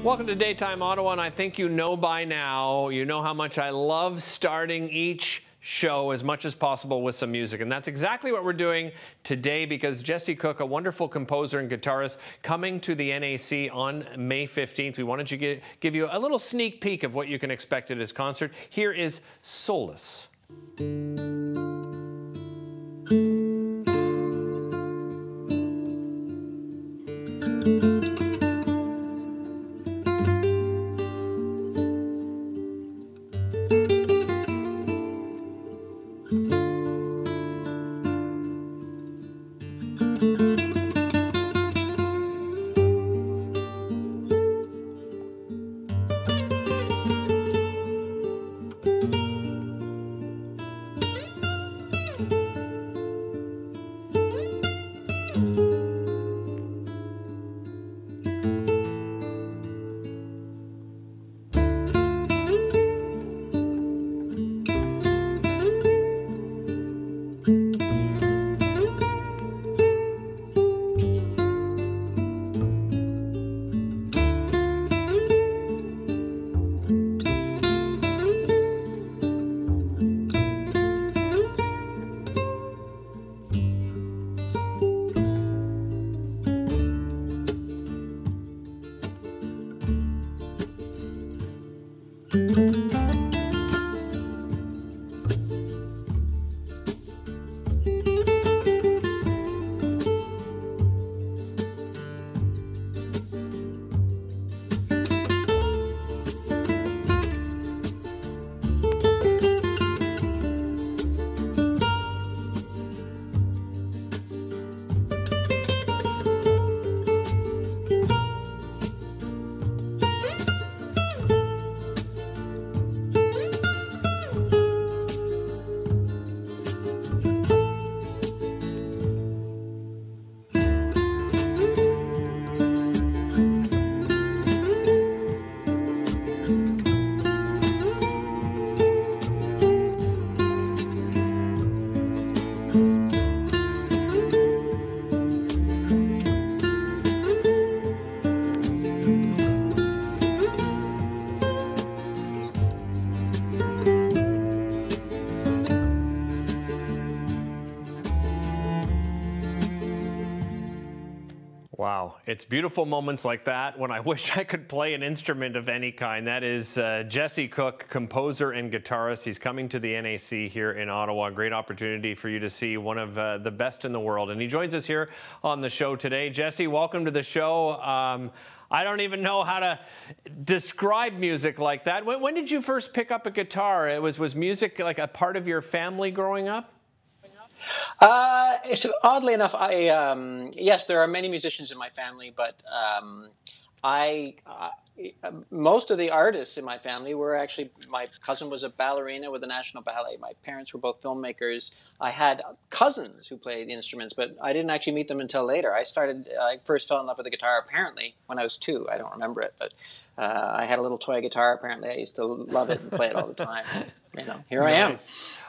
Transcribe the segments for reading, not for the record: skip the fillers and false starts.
Welcome to Daytime Ottawa, and I think you know by now, you know how much I love starting each show as much as possible with some music. And that's exactly what we're doing today, because Jesse Cook, a wonderful composer and guitarist, coming to the NAC on May 15th. We wanted to give you a little sneak peek of what you can expect at his concert. Here is Solace. Wow, it's beautiful moments like that when I wish I could play an instrument of any kind. That is Jesse Cook, composer and guitarist. He's coming to the NAC here in Ottawa. Great opportunity for you to see one of the best in the world. And he joins us here on the show today. Jesse, welcome to the show. I don't even know how to describe music like that. When did you first pick up a guitar? Was music like a part of your family growing up? Oddly enough, yes, there are many musicians in my family, but most of the artists in my family were actually, my cousin was a ballerina with the National Ballet. My parents were both filmmakers. I had cousins who played instruments, but I didn't actually meet them until later. I first fell in love with the guitar apparently when I was 2. I don't remember it, but I had a little toy guitar apparently. I used to love it and play it all the time. You know, here I am.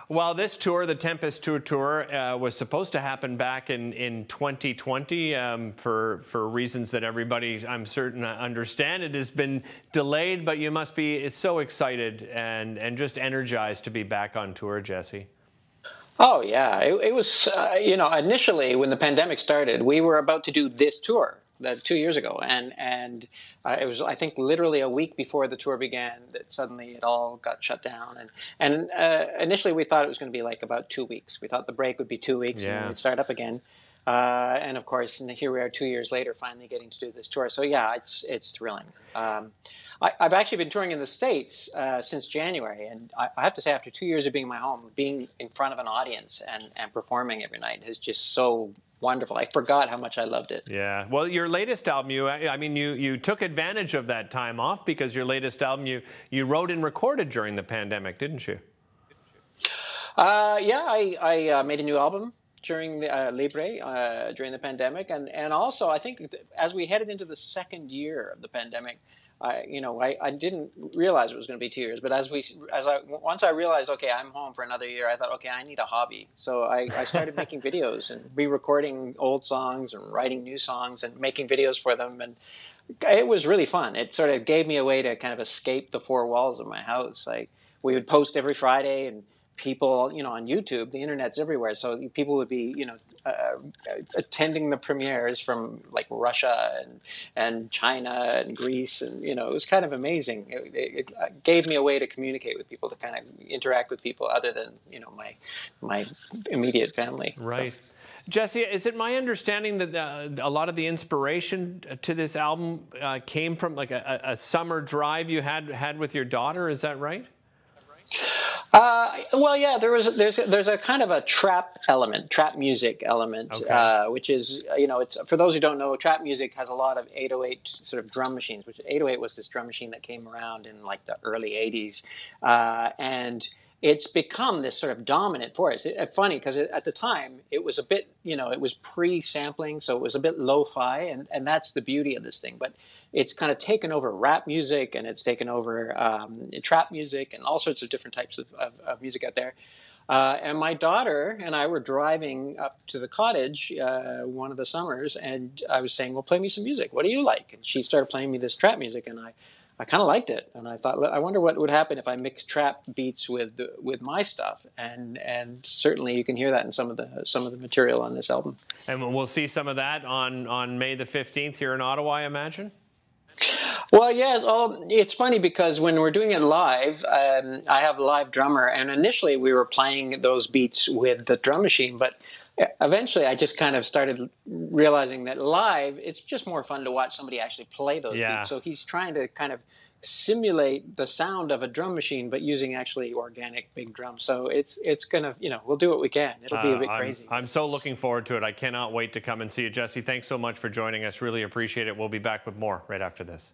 Well, this tour, the Tempest tour, was supposed to happen back in 2020 for reasons that everybody, I'm certain, understand. It has been delayed, but you must be so excited and just energized to be back on tour, Jesse. Oh, yeah. It was, you know, initially when the pandemic started, we were about to do this tour 2 years ago, and it was, I think, literally a week before the tour began that suddenly it all got shut down. And initially we thought it was going to be like about 2 weeks. We thought the break would be 2 weeks and we'd start up again. And of course, here we are 2 years later, finally getting to do this tour. So yeah, it's thrilling. I've actually been touring in the States since January, and I have to say, after 2 years of being in my home, being in front of an audience and performing every night is just so wonderful. I forgot how much I loved it. Yeah. Well, your latest album, you took advantage of that time off, because your latest album you wrote and recorded during the pandemic, didn't you? Yeah, I made a new album during the Libre during the pandemic, and also I think as we headed into the second year of the pandemic, I didn't realize it was going to be 2 years. But once I realized, okay, I'm home for another year, I thought, okay, I need a hobby. So I started making videos and re-recording old songs and writing new songs and making videos for them. And it was really fun. It sort of gave me a way to kind of escape the four walls of my house. We would post every Friday, and people, on YouTube, the internet's everywhere. So people would be, attending the premieres from like Russia and China and Greece. And, it was kind of amazing. It gave me a way to communicate with people, to kind of interact with people other than, my immediate family. Right. So. Jesse, is it my understanding that a lot of the inspiration to this album came from like a summer drive you had with your daughter? Is that right? Well, yeah, there's a kind of a trap music element, okay. Which is, it's, for those who don't know, trap music has a lot of 808 sort of drum machines, which 808 was this drum machine that came around in like the early 80s. And it's become this sort of dominant force. It's funny because at the time it was a bit, it was pre-sampling, so it was a bit lo-fi, and that's the beauty of this thing. But it's kind of taken over rap music, and it's taken over trap music, and all sorts of different types of music out there. And my daughter and I were driving up to the cottage one of the summers, and I was saying, well, play me some music. What do you like? And she started playing me this trap music, and I kind of liked it, and I thought, I wonder what would happen if I mixed trap beats with my stuff, and certainly you can hear that in some of the material on this album. And we'll see some of that on May the 15th here in Ottawa, I imagine. Well, yes. It's funny because when we're doing it live, I have a live drummer, and initially we were playing those beats with the drum machine, but eventually I just kind of started realizing that live, it's just more fun to watch somebody actually play those beats. So he's trying to kind of simulate the sound of a drum machine, but using actually organic big drums. So it's gonna, we'll do what we can. It'll be a bit crazy. I'm so looking forward to it. I cannot wait to come and see you. Jesse, thanks so much for joining us. Really appreciate it. We'll be back with more right after this.